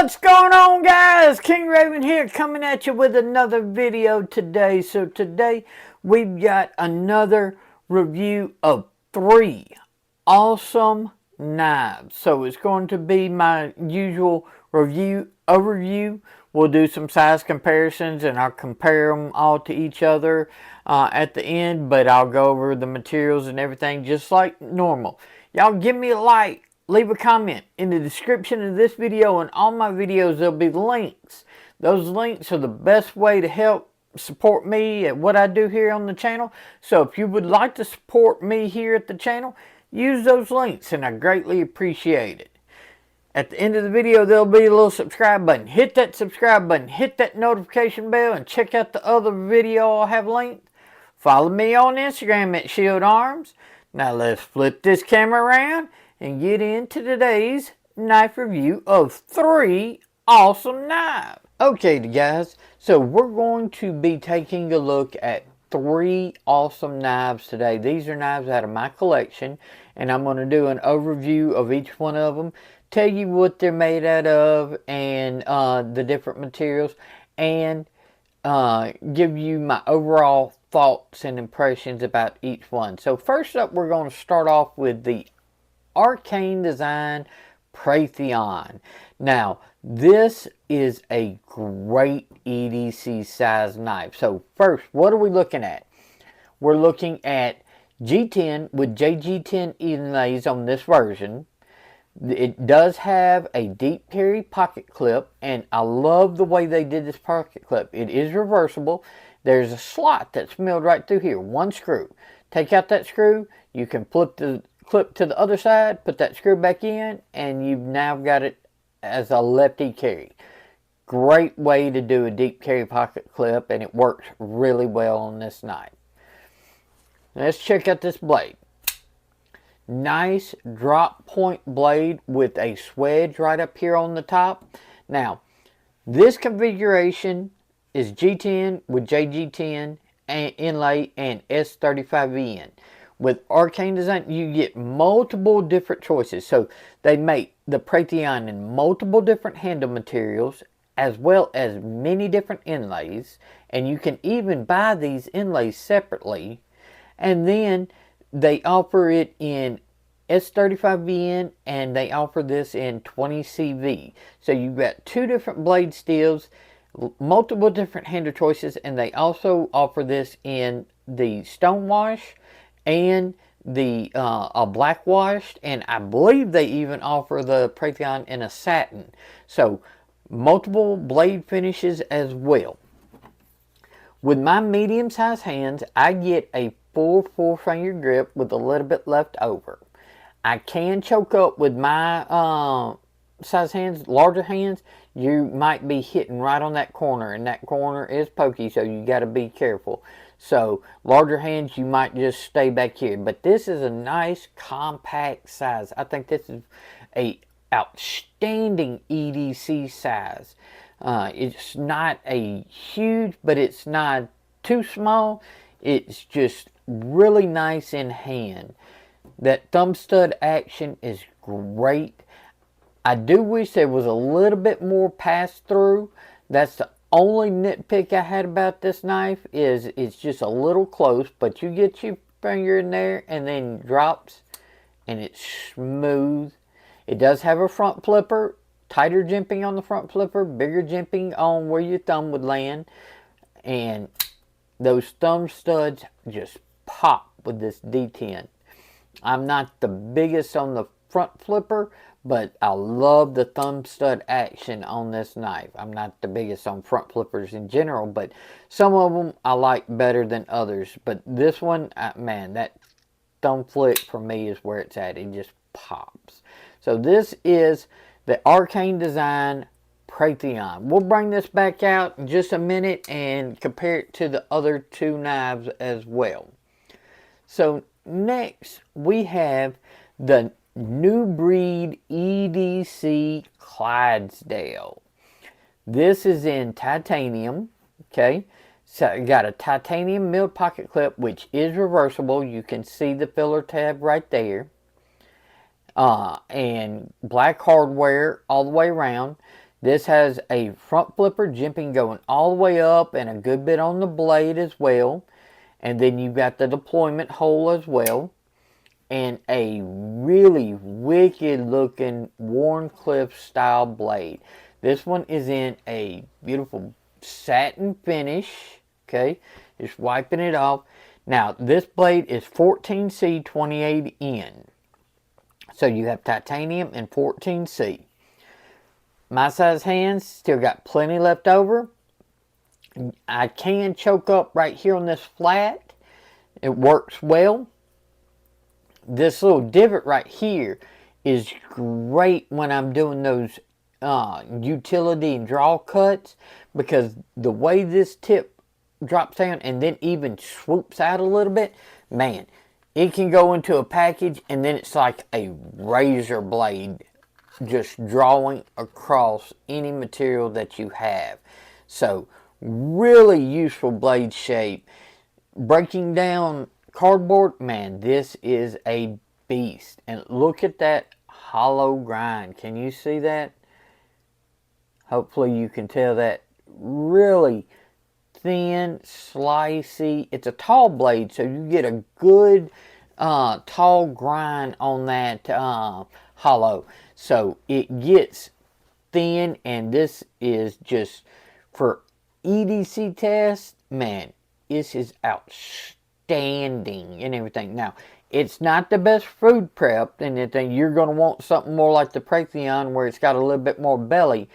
What's going on, guys? King Raven here, coming at you with another video today. So today we've got another review of 3 awesome knives. So it's going to be my usual overview. We'll do some size comparisons and I'll compare them all to each other at the end, but I'll go over the materials and everything just like normal. Y'all give me a like. Leave a comment. In the description of this video and all my videos, there'll be links. Those links are the best way to help support me at what I do here on the channel. So if you would like to support me here at the channel, use those links and I greatly appreciate it. At the end of the video, there'll be a little subscribe button. Hit that subscribe button. Hit that notification bell and check out the other video I'll have linked. Follow me on Instagram at ShieldArms. Now let's flip this camera around and get into today's knife review of 3 awesome knives. Okay, guys, so we're going to be taking a look at 3 awesome knives today. These are knives out of my collection, and I'm going to do an overview of each one of them, tell you what they're made out of, and the different materials, and give you my overall thoughts and impressions about each one. So first up, we're going to start off with the Arcane Design Preytheon. Now, this is a great EDC size knife. So first, what are we looking at? We're looking at G10 with JG10 inlays on this version. It does have a deep carry pocket clip, and I love the way they did this pocket clip. It is reversible. There's a slot that's milled right through here, 1 screw. Take out that screw, you can flip the clip to the other side, put that screw back in, and you've now got it as a lefty carry. Great way to do a deep carry pocket clip, and it works really well on this knife. Let's check out this blade. Nice drop point blade with a swedge right up here on the top. Now, this configuration is G10 with JG10 and inlay and S35VN. With Arcane Design, you get multiple different choices. So they make the Preytheon in multiple different handle materials, as well as many different inlays. And you can even buy these inlays separately. And then they offer it in S35VN, and they offer this in 20CV. So you've got 2 different blade steels, multiple different handle choices, and they also offer this in the stonewash and the black washed, and I believe they even offer the Preytheon in a satin. So multiple blade finishes as well. With my medium sized hands, I get a full 4-finger grip with a little bit left over. I can choke up with my size hands. Larger hands, you might be hitting right on that corner, and that corner is pokey, so you got to be careful. So larger hands, you might just stay back here. But this is a nice compact size. I think this is a outstanding EDC size. It's not a huge, but it's not too small. It's just really nice in hand. That thumb stud action is great. I do wish there was a little bit more pass through. That's the only nitpick I had about this knife, is it's just a little close, but you get your finger in there and then it drops and it's smooth. It does have a front flipper, tighter jimping on the front flipper, bigger jimping on where your thumb would land, and those thumb studs just pop with this D10. I'm not the biggest on the front flipper, but I love the thumb stud action on this knife. I'm not the biggest on front flippers in general, but some of them I like better than others. But this one, man, that thumb flick for me is where it's at. It just pops. So this is the Arcane Design Preytheon. We'll bring this back out in just a minute and compare it to the other 2 knives as well. So next we have the new breed EDC Clydesdale. This is in titanium. Okay, so you got a titanium milled pocket clip, which is reversible. You can see the filler tab right there. And black hardware all the way around. This has a front flipper jimping going all the way up and a good bit on the blade as well. And then you've got the deployment hole as well. And a really wicked looking Warncliffe style blade. This one is in a beautiful satin finish. Okay, just wiping it off. Now, this blade is 14C 28N. So you have titanium and 14C. My size hands still got plenty left over. I can choke up right here on this flat. It works well. This little divot right here is great when I'm doing those utility and draw cuts, because the way this tip drops down and then even swoops out a little bit, man, it can go into a package and then it's like a razor blade just drawing across any material that you have. So really useful blade shape. Breaking down cardboard, man, this is a beast. And look at that hollow grind. Can you see that? Hopefully you can tell that. Really thin, slicey. It's a tall blade, so you get a good tall grind on that hollow. So it gets thin, and this is just for EDC tests, man, this is outstanding and everything. Now, it's not the best food prep and anything. You're going to want something more like the Preytheon, where it's got a little bit more belly,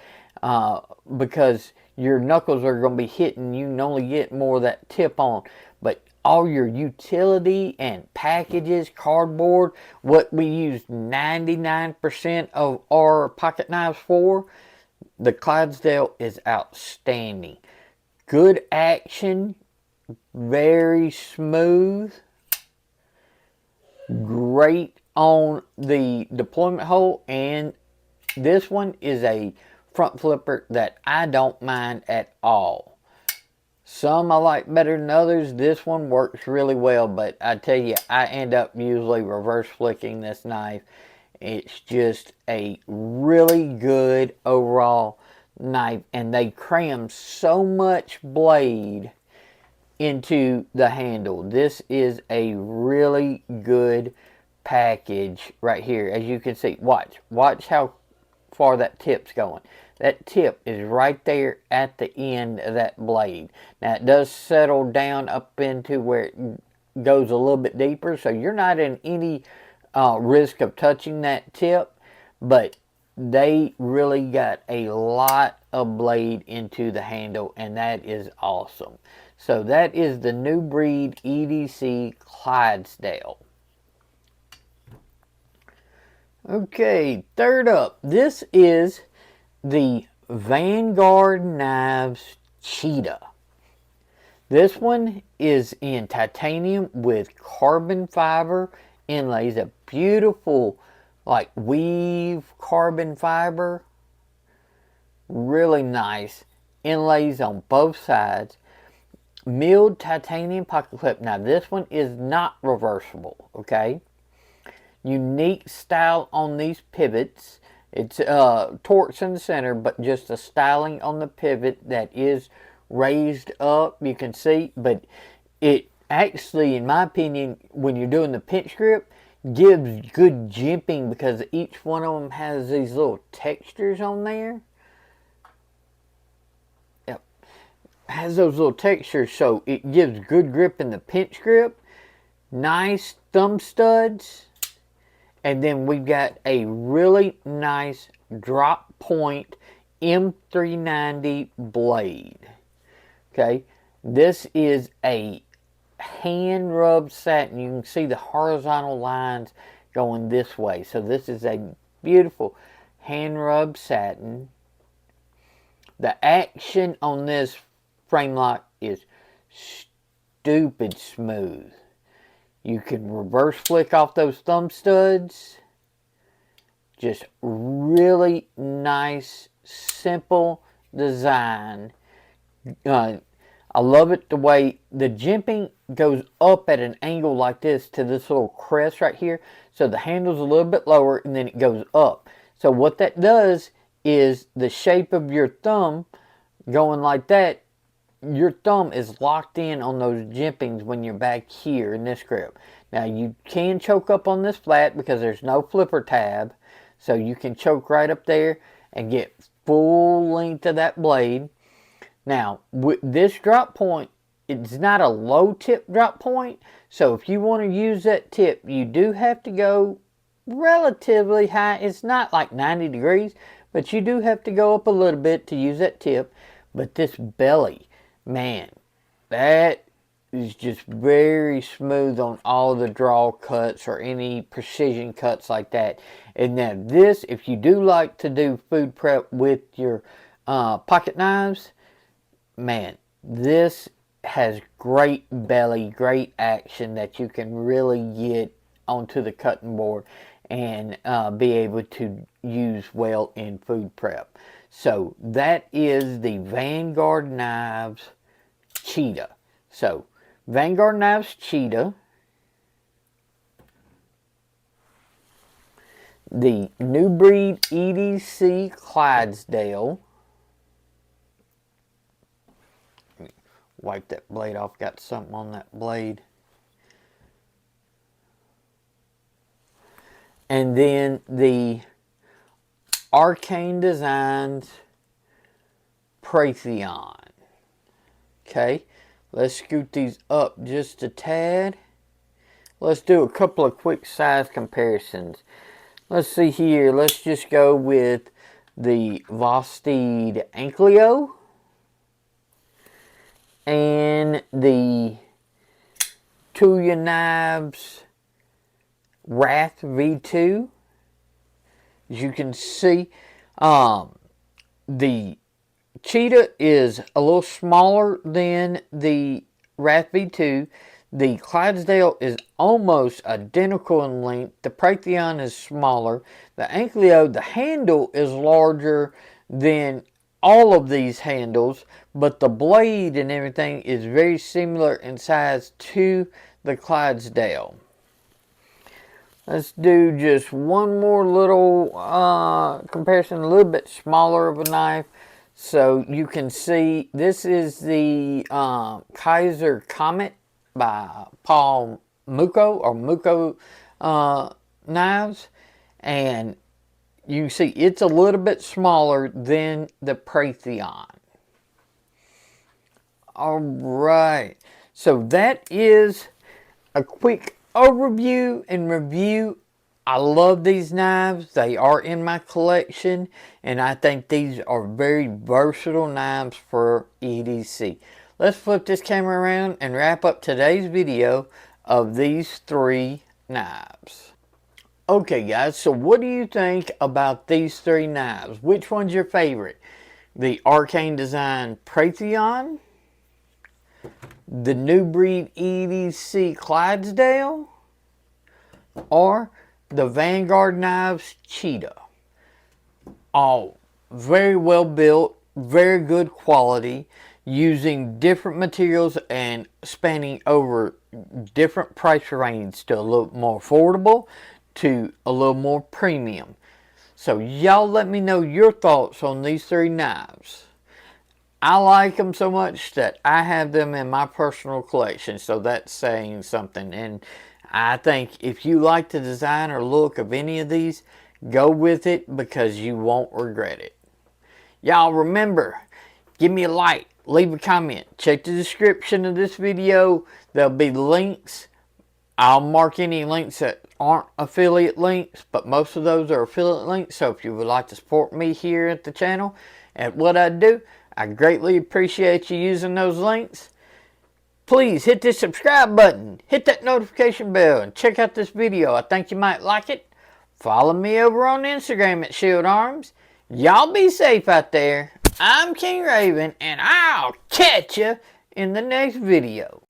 because your knuckles are going to be hitting. You can only get more of that tip on. But all your utility and packages, cardboard, what we use 99% of our pocket knives for, the Clydesdale is outstanding. Good action, very smooth, great on the deployment hole, and this one is a front flipper that I don't mind at all. Some I like better than others. This one works really well, but I tell you, I end up usually reverse flicking this knife. It's just a really good overall knife, and they cram so much blade into the handle. This is a really good package right here. As you can see, watch how far that tip's going. That tip is right there at the end of that blade. Now, it does settle down up into where it goes a little bit deeper, so you're not in any risk of touching that tip, but they really got a lot of blade into the handle, and that is awesome. So that is the new breed EDC Clydesdale. Okay, third up, this is the Vanguard Knives Cheetah. This one is in titanium with carbon fiber inlays, a beautiful like weave carbon fiber, really nice inlays on both sides. Milled titanium pocket clip. Now this one is not reversible, okay? Unique style on these pivots. It's torques in the center, but just a styling on the pivot that is raised up, you can see. But it actually, in my opinion, when you're doing the pinch grip, gives good jimping, because each one of them has these little textures on there. Yep. Has those little textures, so it gives good grip in the pinch grip. Nice thumb studs. And then we've got a really nice drop point M390 blade. Okay, this is a hand rubbed satin. You can see the horizontal lines going this way. So this is a beautiful hand rubbed satin. The action on this frame lock is stupid smooth. You can reverse flick off those thumb studs. Just really nice, simple design. I love it the way the jimping goes up at an angle like this to this little crest right here. So the handle's a little bit lower and then it goes up. So what that does is the shape of your thumb going like that. Your thumb is locked in on those jimpings when you're back here in this grip. Now you can choke up on this flat because there's no flipper tab. So you can choke right up there and get full length of that blade. Now with this drop point, it's not a low tip drop point. So if you want to use that tip, you do have to go relatively high. It's not like 90 degrees, but you do have to go up a little bit to use that tip. But this belly, man, that is just very smooth on all the draw cuts or any precision cuts like that. And now this, if you do like to do food prep with your pocket knives, man, this has great belly, great action that you can really get onto the cutting board and be able to use well in food prep. So that is the Vanguard Knives Cheetah. So Vanguard Knives Cheetah, the new breed EDC Clydesdale. Let me wipe that blade off, got something on that blade. And then the Arcane Designs Preytheon. Okay, let's scoot these up just a tad. Let's do a couple of quick size comparisons. Let's see here. Let's just go with the Vosteed Knives and the Tuya Knives Wrath V2. As you can see, the Cheetah is a little smaller than the Wrath V2. The Clydesdale is almost identical in length. The Preytheon is smaller. The Knives, the handle is larger than all of these handles, but the blade and everything is very similar in size to the Clydesdale. Let's do just one more little comparison, a little bit smaller of a knife. So you can see this is the Kizer Comet by Paul Muko or Muko Knives. And you can see it's a little bit smaller than the Preytheon. Alright, so that is a quick overview and review. I love these knives. They are in my collection, and I think these are very versatile knives for EDC. Let's flip this camera around and wrap up today's video of these three knives. Okay guys, so what do you think about these three knives? Which one's your favorite? The Arcane Design Preytheon, the new breed EDC Clydesdale, or the Vanguard Knives Cheetah? All very well built, very good quality, using different materials and spanning over different price ranges to a little more affordable to a little more premium. So y'all let me know your thoughts on these three knives. I like them so much that I have them in my personal collection, so that's saying something. And I think if you like the design or look of any of these, go with it because you won't regret it. Y'all remember, give me a like, leave a comment, check the description of this video. There'll be links. I'll mark any links that aren't affiliate links, but most of those are affiliate links. So if you would like to support me here at the channel and what I do, I greatly appreciate you using those links. Please hit this subscribe button, hit that notification bell, and check out this video. I think you might like it. Follow me over on Instagram at ShieldArms. Y'all be safe out there. I'm King Raven, and I'll catch you in the next video.